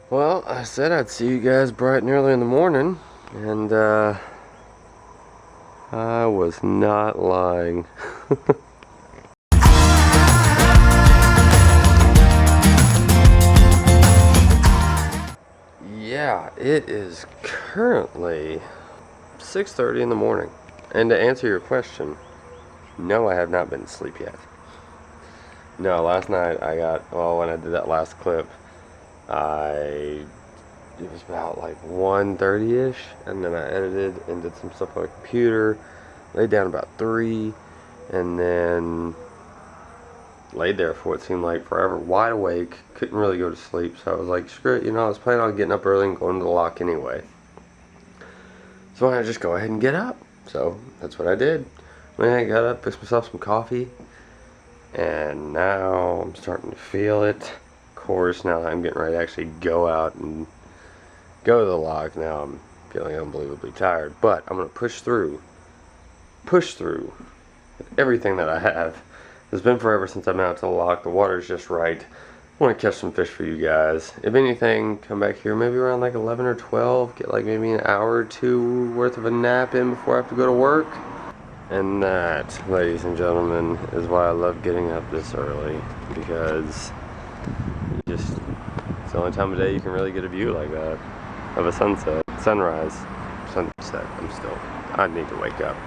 Well, I said I'd see you guys bright and early in the morning, and I was not lying. Yeah, it is currently 6:30 in the morning. And to answer your question, no, I have not been asleep yet. No, last night when I did that last clip, it was about like 1:30ish, and then I edited and did some stuff on my computer, laid down about 3, and then laid there for what seemed like forever, wide awake, couldn't really go to sleep, so I was like, screw it, I was planning on getting up early and going to the lock anyway. So I just go ahead and get up. So that's what I did. When I got up, fixed myself some coffee, and now I'm starting to feel it. Of course, now that I'm getting ready to actually go out and go to the lock, now I'm feeling unbelievably tired, but I'm gonna push through with everything that I have. It's been forever since I've been out to the lock. The water's just right. I want to catch some fish for you guys. If anything, come back here maybe around like 11 or 12, get like maybe an hour or two worth of a nap in before I have to go to work. And that, ladies and gentlemen, is why I love getting up this early, because it's the only time of day you can really get a view like that of a sunset, sunrise, sunset. I need to wake up.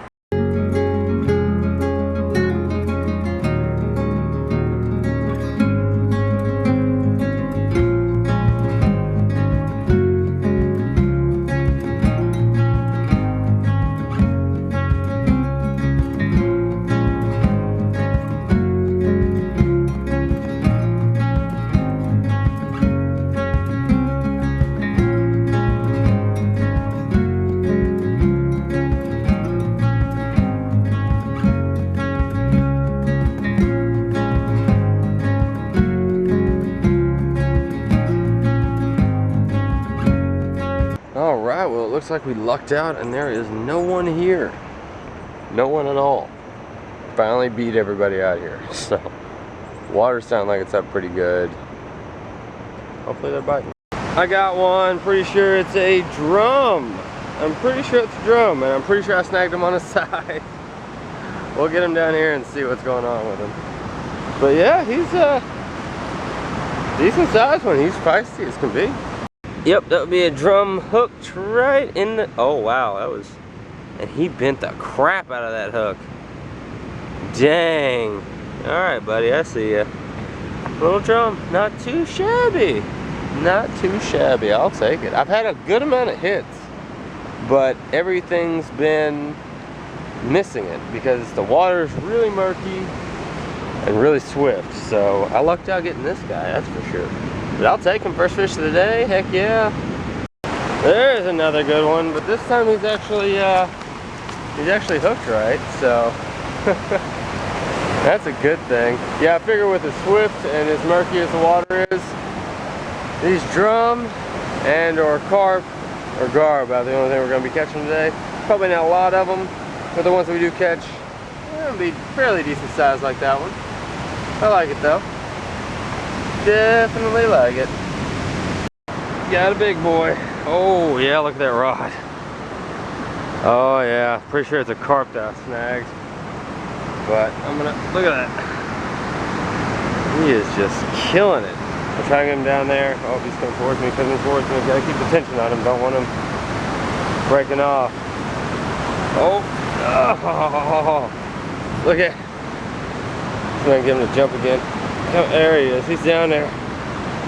Alright, well, it looks like we lucked out and there is no one here. No one at all. Finally beat everybody out here. So, water sounds like it's up pretty good. Hopefully they're biting. I got one. Pretty sure it's a drum. I'm pretty sure it's a drum, and I'm pretty sure I snagged him on the side. We'll get him down here and see what's going on with him. But yeah, he's a decent sized one. He's feisty as can be. Yep, that would be a drum hooked right in the... Oh, wow, that was... And he bent the crap out of that hook. Dang. Alright, buddy, I see ya. Little drum, not too shabby. Not too shabby, I'll take it. I've had a good amount of hits, but everything's been missing it because the water's really murky and really swift. So I lucked out getting this guy, that's for sure. But I'll take him. First fish of the day, heck yeah. There's another good one, but this time he's actually hooked right, so that's a good thing. Yeah, I figure with as swift and as murky as the water is, these drum and or carp or gar about the only thing we're going to be catching today. Probably not a lot of them, but the ones that we do catch, they'll be fairly decent size like that one. I like it though. Definitely like it. Got a big boy. Oh yeah, look at that rod. Oh yeah, pretty sure it's a carp that I snagged. But I'm gonna, look at that. He is just killing it. I'm trying to get him down there. Oh, he's coming towards me, Gotta keep the tension on him, don't want him breaking off. Oh, look at, I'm gonna get him to jump again. Oh, there he is, he's down there.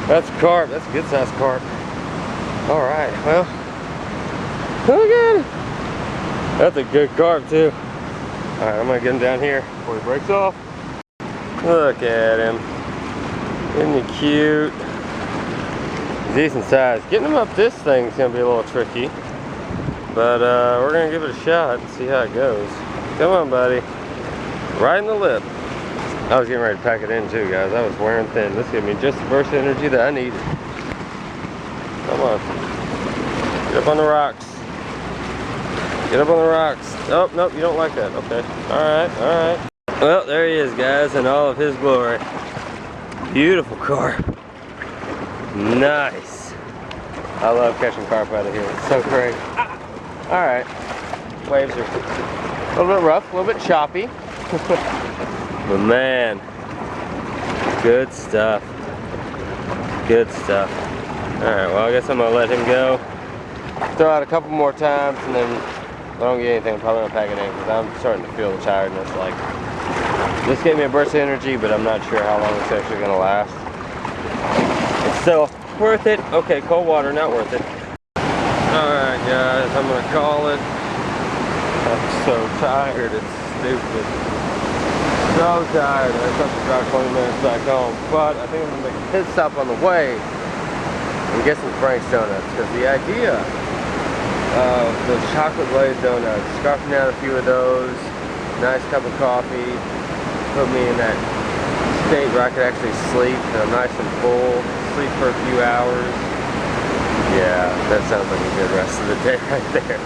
That's carp, that's a good sized carp. Alright, well, look at him. That's a good carp too. Alright, I'm gonna get him down here before he breaks off. Look at him. Isn't he cute? Decent size. Getting him up this thing's gonna be a little tricky. But we're gonna give it a shot and see how it goes. Come on, buddy. Right in the lip. I was getting ready to pack it in too, guys. I was wearing thin. This gave me just the burst of energy that I needed. Come on. Get up on the rocks. Get up on the rocks. Oh, nope, you don't like that. Okay. Alright, alright. Well, there he is, guys, in all of his glory. Beautiful carp. Nice. I love catching carp out of here. It's so great. Alright. Waves are a little bit rough, a little bit choppy. But man, good stuff. Good stuff. Alright, well I guess I'm gonna let him go. Throw out a couple more times, and then if I don't get anything, I'm probably gonna pack it in because I'm starting to feel the tiredness. Like, this gave me a burst of energy, but I'm not sure how long it's actually gonna last. It's still worth it. Okay, cold water, not worth it. Alright guys, I'm gonna call it. I'm so tired, it's stupid. So tired. I just have to drive 20 minutes back home. But I think I'm gonna make a pit stop on the way and get some Frank's donuts, because the idea of the chocolate glazed donuts, scarfing out a few of those, nice cup of coffee, put me in that state where I could actually sleep, and I'm nice and full, sleep for a few hours. Yeah, that sounds like a good rest of the day right there.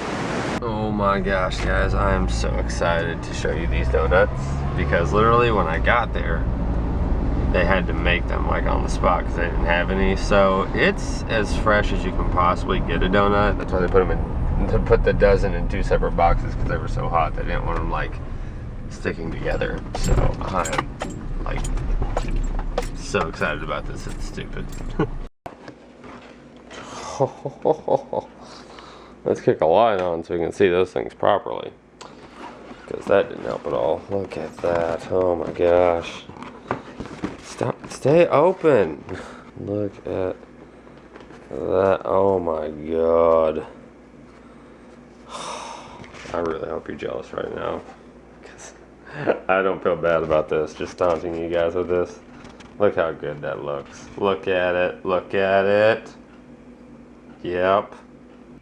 Oh my gosh guys, I am so excited to show you these donuts, because literally when I got there, they had to make them like on the spot because they didn't have any. So it's as fresh as you can possibly get a donut. That's why they put them in, to put the dozen in 2 separate boxes, because they were so hot they didn't want them like sticking together. So I am like so excited about this, it's stupid. Let's kick a light on so we can see those things properly, because that didn't help at all. Look at that. Oh my gosh. Stop. Stay open. Look at that. Oh my god. I really hope you're jealous right now, because I don't feel bad about this, just taunting you guys with this. Look how good that looks. Look at it. Look at it. Yep.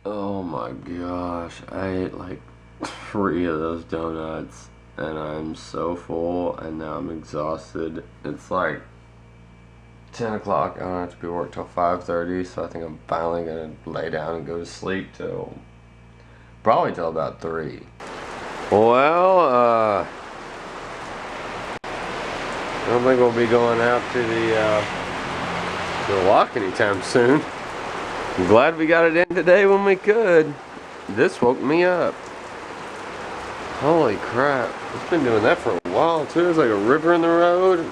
Oh my gosh. I ate like 3 of those donuts and I'm so full, and now I'm exhausted. It's like 10 o'clock. I don't have to be work till 5:30, so I think I'm finally gonna lay down and go to sleep till probably till about 3. Well, I don't think we'll be going out to the lock anytime soon. I'm glad we got it in today when we could. This woke me up. Holy crap. It's been doing that for a while too. There's like a river in the road.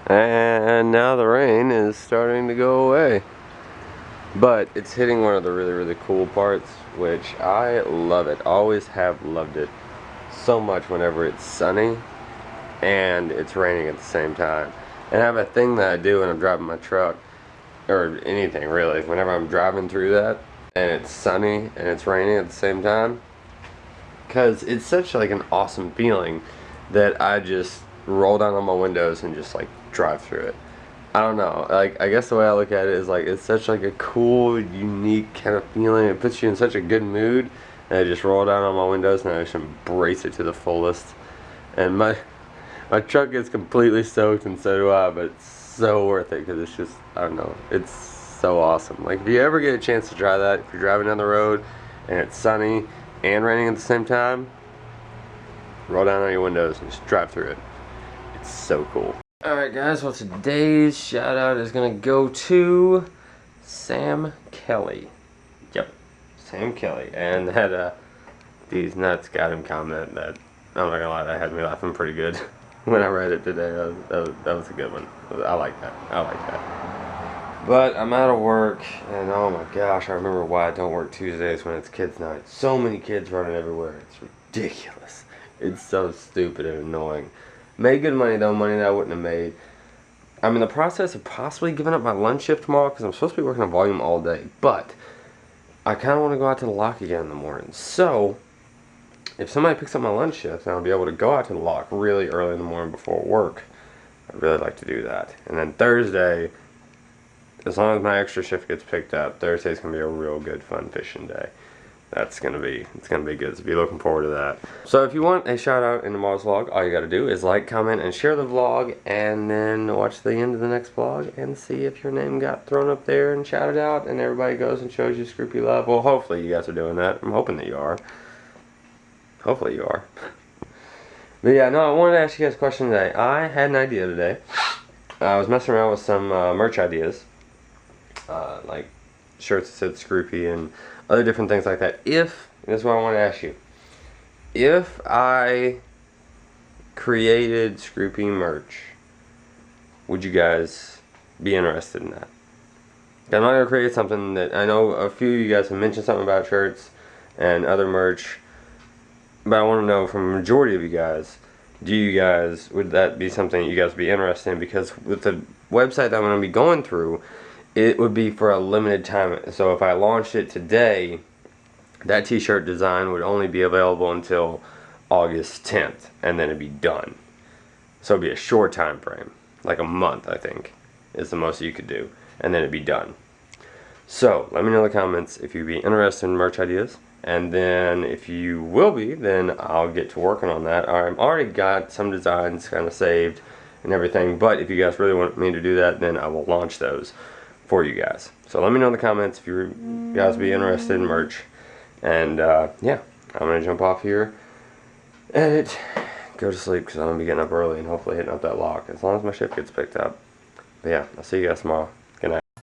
And now the rain is starting to go away. But it's hitting one of the really, really cool parts, which I love it. Always have loved it so much whenever it's sunny and it's raining at the same time. And I have a thing that I do when I'm driving my truck, or anything really, whenever I'm driving through that and it's sunny and it's raining at the same time, because it's such like an awesome feeling that I just roll down on my windows and just like drive through it. I don't know, like, I guess the way I look at it is like, it's such like a cool, unique kind of feeling. It puts you in such a good mood, and I just roll down on my windows and I just embrace it to the fullest. And my truck gets completely soaked, and so do I, but it's so worth it, because it's just, I don't know, it's so awesome. Like, if you ever get a chance to try that, if you're driving down the road and it's sunny and raining at the same time, roll down on your windows and just drive through it. It's so cool. Alright guys, well, today's shout out is gonna go to Sam Kelly. Yep, Sam Kelly. And that these nuts got him comment that, I'm not gonna lie, that had me laughing pretty good when I read it today. That was a good one. I like that. I like that. But I'm out of work, and oh my gosh, I remember why I don't work Tuesdays when it's kids' night. So many kids running everywhere. It's ridiculous. It's so stupid and annoying. Made good money though, money that I wouldn't have made. I'm in the process of possibly giving up my lunch shift tomorrow, because I'm supposed to be working on volume all day. But I kind of want to go out to the lock again in the morning. So if somebody picks up my lunch shift, and I'll be able to go out to the lock really early in the morning before work, I'd really like to do that. And then Thursday, as long as my extra shift gets picked up, Thursday's going to be a real good fun fishing day. It's gonna be good, so be looking forward to that. So if you want a shout out in tomorrow's vlog, all you gotta do is like, comment, and share the vlog, and then watch the end of the next vlog and see if your name got thrown up there and shouted out and everybody goes and shows you Scroopy love. Well, hopefully you guys are doing that. I'm hoping that you are. Hopefully you are. But yeah, no, I wanted to ask you guys a question today. I had an idea today. I was messing around with some merch ideas, like shirts that said Scroopy and other different things like that. If, this is what I want to ask you, if I created Scroopy merch, would you guys be interested in that? I'm not going to create something that, I know a few of you guys have mentioned something about shirts and other merch, but I want to know from a majority of you guys, would that be something you guys would be interested in? Because with the website that I'm going to be going through, it would be for a limited time. So if I launched it today, that t-shirt design would only be available until August 10th, and then it'd be done. So it'd be a short time frame, like a month, I think, is the most you could do, and then it'd be done. So let me know in the comments if you'd be interested in merch ideas, and then if you will be, then I'll get to working on that. I've already got some designs kind of saved and everything, but if you guys really want me to do that, then I will launch those for you guys. So let me know in the comments if you guys be interested in merch. And yeah, I'm gonna jump off here, edit, go to sleep, because I'm gonna be getting up early and hopefully hitting up that lock as long as my shift gets picked up. But yeah, I'll see you guys tomorrow.